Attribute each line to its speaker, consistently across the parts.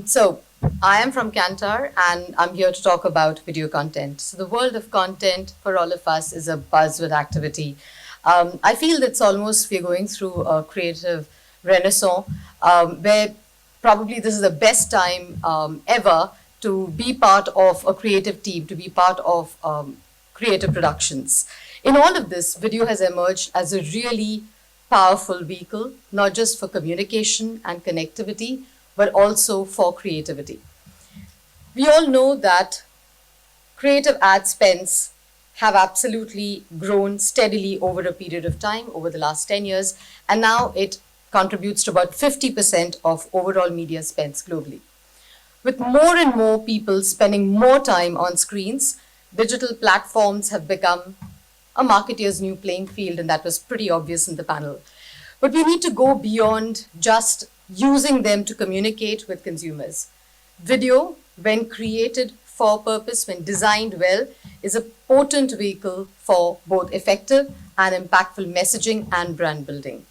Speaker 1: So I am from Kantar and I'm here to talk about video content. So the world of content for all of us is a buzzword activity. I feel that it's almost we're going through a creative renaissance where probably this is the best time ever to be part of a creative team, to be part of creative productions. In all of this, video has emerged as a really powerful vehicle, not just for communication and connectivity, but also for creativity. We all know that creative ad spends have absolutely grown steadily over a period of time, over the last 10 years, and now it contributes to about 50% of overall media spends globally. With more and more people spending more time on screens, digital platforms have become a marketeer's new playing field, and that was pretty obvious in the panel. But we need to go beyond just using them to communicate with consumers. Video, when created for purpose, when designed well, is a potent vehicle for both effective and impactful messaging and brand building.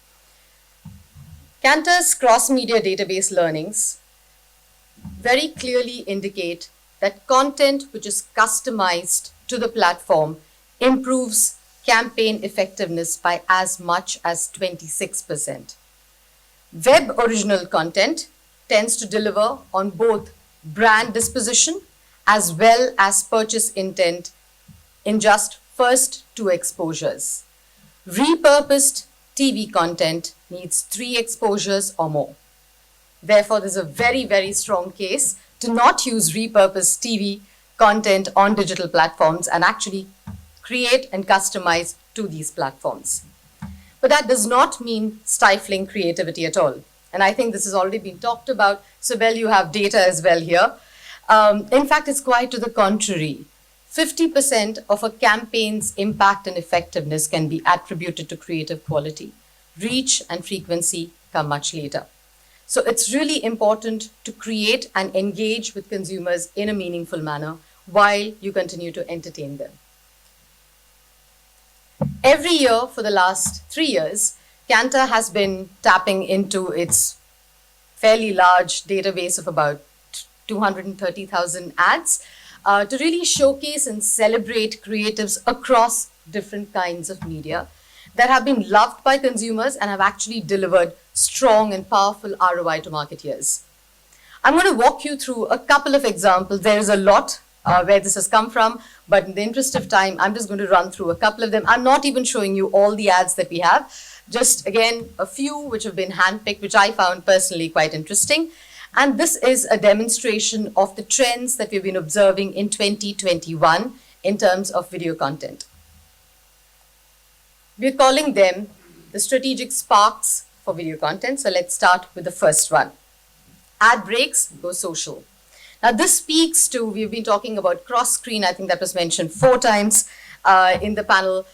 Speaker 1: Kantar's cross-media database learnings very clearly indicate that content which is customized to the platform improves campaign effectiveness by as much as 26%. Web original content tends to deliver on both brand disposition as well as purchase intent in just first 2 exposures. Repurposed TV content needs 3 exposures or more. Therefore, there's a very, very strong case to not use repurposed TV content on digital platforms and actually create and customize to these platforms. But that does not mean stifling creativity at all. And I think this has already been talked about. So, well, you have data as well here. In fact, it's quite to the contrary. 50% of a campaign's impact and effectiveness can be attributed to creative quality. Reach and frequency come much later. So it's really important to create and engage with consumers in a meaningful manner while you continue to entertain them. Every year for the last 3 years, Kantar has been tapping into its fairly large database of about 230,000 ads to really showcase and celebrate creatives across different kinds of media that have been loved by consumers and have actually delivered strong and powerful ROI to marketeers. I'm going to walk you through a couple of examples. There is a lot where this has come from, but in the interest of time, I'm just going to run through a couple of them. I'm not even showing you all the ads that we have, just again, a few which have been handpicked, which I found personally quite interesting. And this is a demonstration of the trends that we've been observing in 2021 in terms of video content. We're calling them the strategic sparks for video content. So let's start with the first one. Ad breaks, go social. Now this speaks to, we've been talking about cross-screen, I think that was mentioned 4 times in the panel.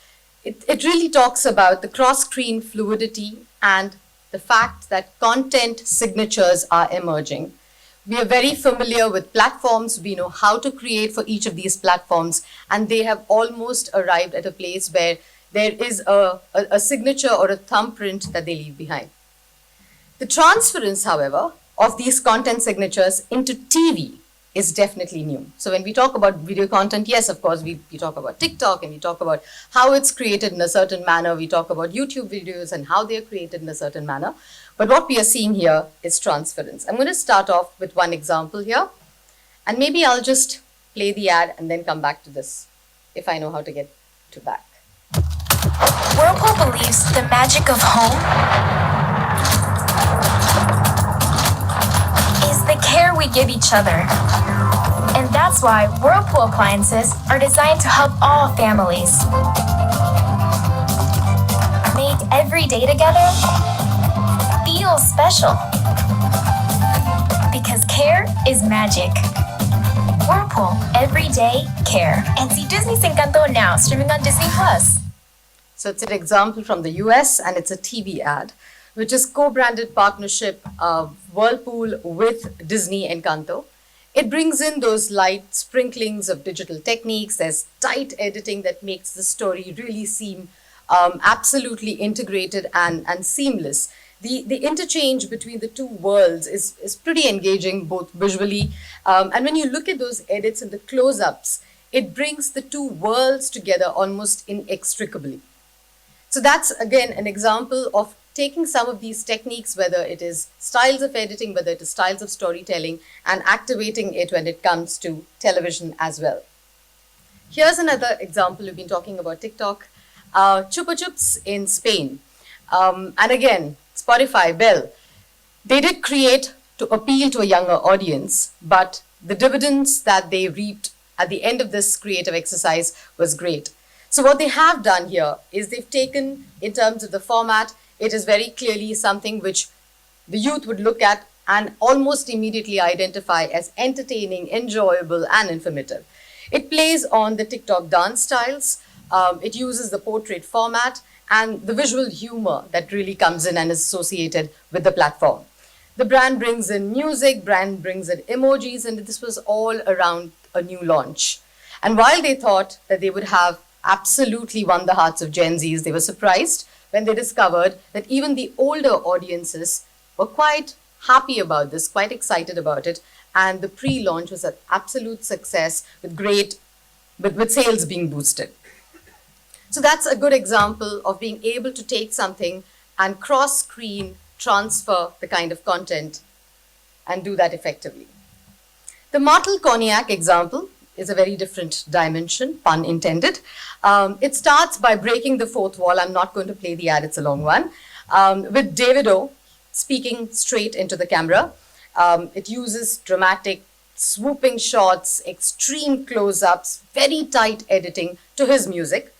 Speaker 1: It really talks about the cross-screen fluidity and the fact that content signatures are emerging. We are very familiar with platforms. We know how to create for each of these platforms, and they have almost arrived at a place where there is a signature or a thumbprint that they leave behind. The transference, however, of these content signatures into TV is definitely new. So when we talk about video content, yes, of course, we talk about TikTok and we talk about how it's created in a certain manner. We talk about YouTube videos and how they're created in a certain manner. But what we are seeing here is transference. I'm going to start off with one example here. And maybe I'll just play the ad and then come back to this if I know how to get to back.
Speaker 2: Whirlpool believes the magic of home is the care we give each other. And that's why Whirlpool appliances are designed to help all families. Make every day together feel special. Because care is magic. Whirlpool, everyday care. And see Disney's Encanto now, streaming on Disney+.
Speaker 1: So it's an example from the US and it's a TV ad, which is co-branded partnership of Whirlpool with Disney Encanto. It brings in those light sprinklings of digital techniques. There's tight editing that makes the story really seem absolutely integrated and seamless. The interchange between the two worlds is pretty engaging, both visually. And when you look at those edits and the close-ups, it brings the two worlds together almost inextricably. So that's, again, an example of taking some of these techniques, whether it is styles of editing, whether it is styles of storytelling, and activating it when it comes to television as well. Here's another example. We've been talking about TikTok. Chupa Chups in Spain. And again, Spotify, Bell. They did create to appeal to a younger audience, but the dividends that they reaped at the end of this creative exercise was great. So what they have done here is they've taken, in terms of the format, it is very clearly something which the youth would look at and almost immediately identify as entertaining, enjoyable, and informative. It plays on the TikTok dance styles. It uses the portrait format and the visual humor that really comes in and is associated with the platform. The brand brings in music, brand brings in emojis, and this was all around a new launch. And while they thought that they would have absolutely won the hearts of Gen Zs, they were surprised when they discovered that even the older audiences were quite happy about this, quite excited about it, and the pre-launch was an absolute success with sales being boosted. So that's a good example of being able to take something and cross-screen transfer the kind of content and do that effectively. The Martel Cognac example is a very different dimension, pun intended. It starts by breaking the fourth wall. I'm not going to play the ad, it's a long one. With Davido speaking straight into the camera. It uses dramatic, swooping shots, extreme close-ups, very tight editing to his music.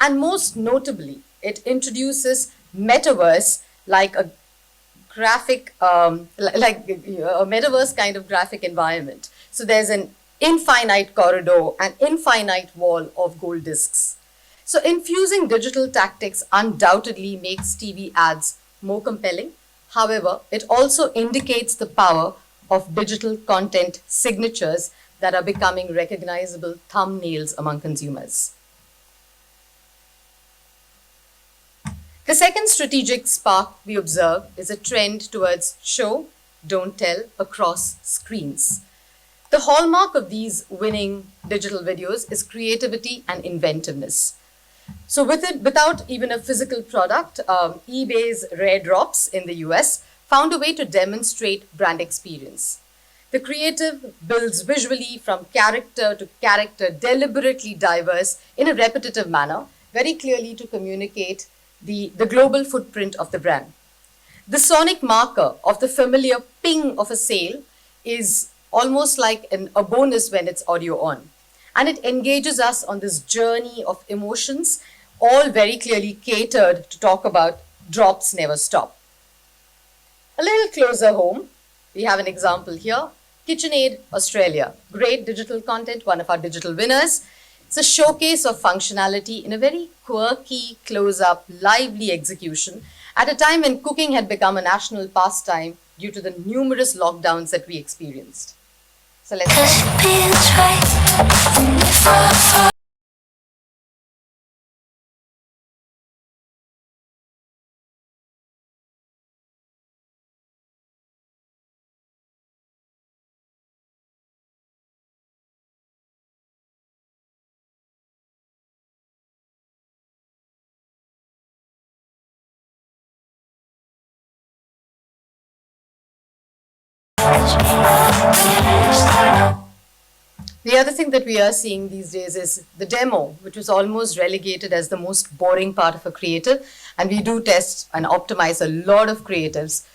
Speaker 1: And most notably, it introduces metaverse like a graphic, like a metaverse kind of graphic environment. So there's an infinite corridor, an infinite wall of gold discs. So infusing digital tactics undoubtedly makes TV ads more compelling. However, it also indicates the power of digital content signatures that are becoming recognizable thumbnails among consumers. The second strategic spark we observe is a trend towards show, don't tell across screens. The hallmark of these winning digital videos is creativity and inventiveness. So without even a physical product, eBay's Rare Drops in the US found a way to demonstrate brand experience. The creative builds visually from character to character, deliberately diverse in a repetitive manner, very clearly to communicate the global footprint of the brand. The sonic marker of the familiar ping of a sale is almost like a bonus when it's audio on. And it engages us on this journey of emotions, all very clearly catered to talk about drops never stop. A little closer home, we have an example here. KitchenAid Australia, great digital content, one of our digital winners. It's a showcase of functionality in a very quirky, close-up, lively execution at a time when cooking had become a national pastime due to the numerous lockdowns that we experienced. So let's go. The other thing that we are seeing these days is the demo, which was almost relegated as the most boring part of a creative, and we do test and optimize a lot of creatives,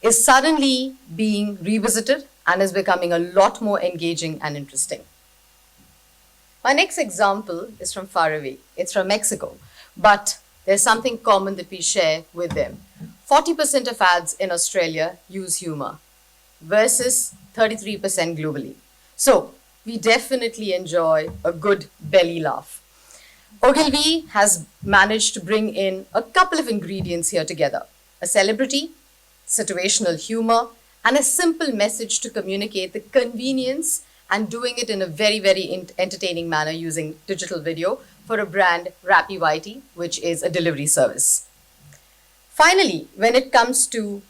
Speaker 1: is suddenly being revisited and is becoming a lot more engaging and interesting. My next example is from far away. It's from Mexico, but there's something common that we share with them. 40% of ads in Australia use humor versus 33% globally. So we definitely enjoy a good belly laugh. Ogilvy has managed to bring in a couple of ingredients here together: a celebrity, situational humor, and a simple message to communicate the convenience and doing it in a very, very entertaining manner using digital video for a brand, Rappy Whitey, which is a delivery service. Finally, when it comes to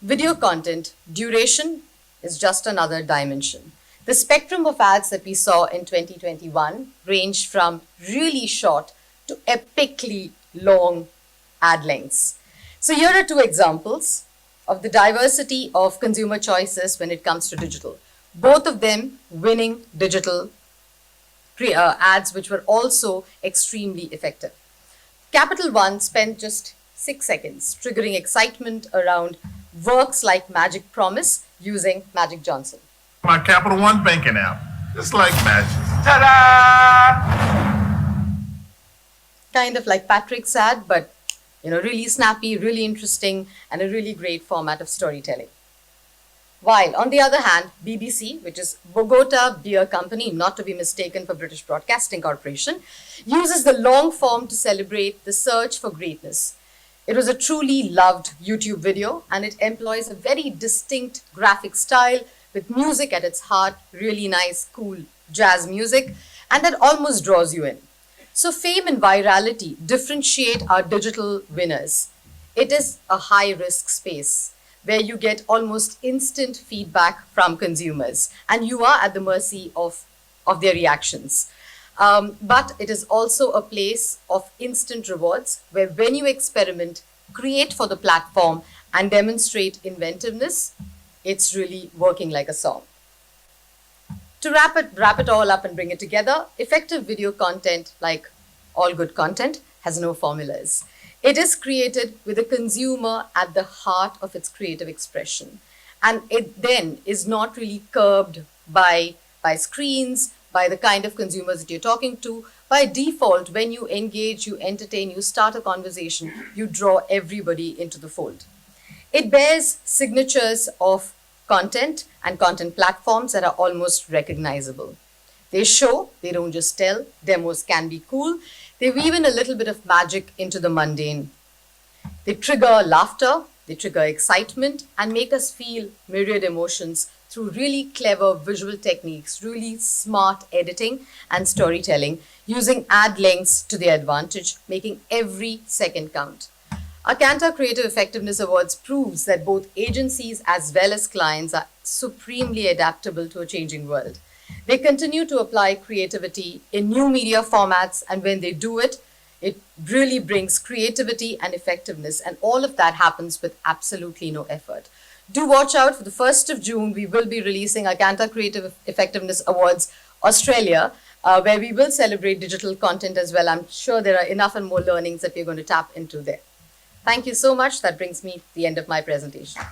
Speaker 1: video content, duration is just another dimension. The spectrum of ads that we saw in 2021 ranged from really short to epically long ad lengths. So here are two examples of the diversity of consumer choices when it comes to digital. Both of them winning digital ads, which were also extremely effective. Capital One spent just 6 seconds triggering excitement around works like Magic Promise using Magic Johnson.
Speaker 3: My Capital One banking app. It's like magic. Ta-da!
Speaker 1: Kind of like Patrick's ad, but really snappy, really interesting, and a really great format of storytelling. While, on the other hand, BBC, which is Bogota Beer Company, not to be mistaken for British Broadcasting Corporation, uses the long form to celebrate the search for greatness. It was a truly loved YouTube video, and it employs a very distinct graphic style with music at its heart, really nice, cool jazz music, and that almost draws you in. So fame and virality differentiate our digital winners. It is a high-risk space where you get almost instant feedback from consumers, and you are at the mercy of their reactions. But it is also a place of instant rewards, where when you experiment, create for the platform, and demonstrate inventiveness, it's really working like a song. To wrap it all up and bring it together, effective video content, like all good content, has no formulas. It is created with the consumer at the heart of its creative expression. And it then is not really curbed by screens, by the kind of consumers that you're talking to. By default, when you engage, you entertain, you start a conversation, you draw everybody into the fold. It bears signatures of content and content platforms that are almost recognizable. They show, they don't just tell. Demos can be cool. They weave in a little bit of magic into the mundane. They trigger laughter, they trigger excitement, and make us feel myriad emotions through really clever visual techniques, really smart editing and storytelling, using ad lengths to their advantage, making every second count. Our Kantar Creative Effectiveness Awards proves that both agencies as well as clients are supremely adaptable to a changing world. They continue to apply creativity in new media formats, and when they do it, it really brings creativity and effectiveness, and all of that happens with absolutely no effort. Do watch out for the 1st of June. We will be releasing our Kantar Creative Effectiveness Awards Australia, where we will celebrate digital content as well. I'm sure there are enough and more learnings that we're going to tap into there. Thank you so much. That brings me to the end of my presentation.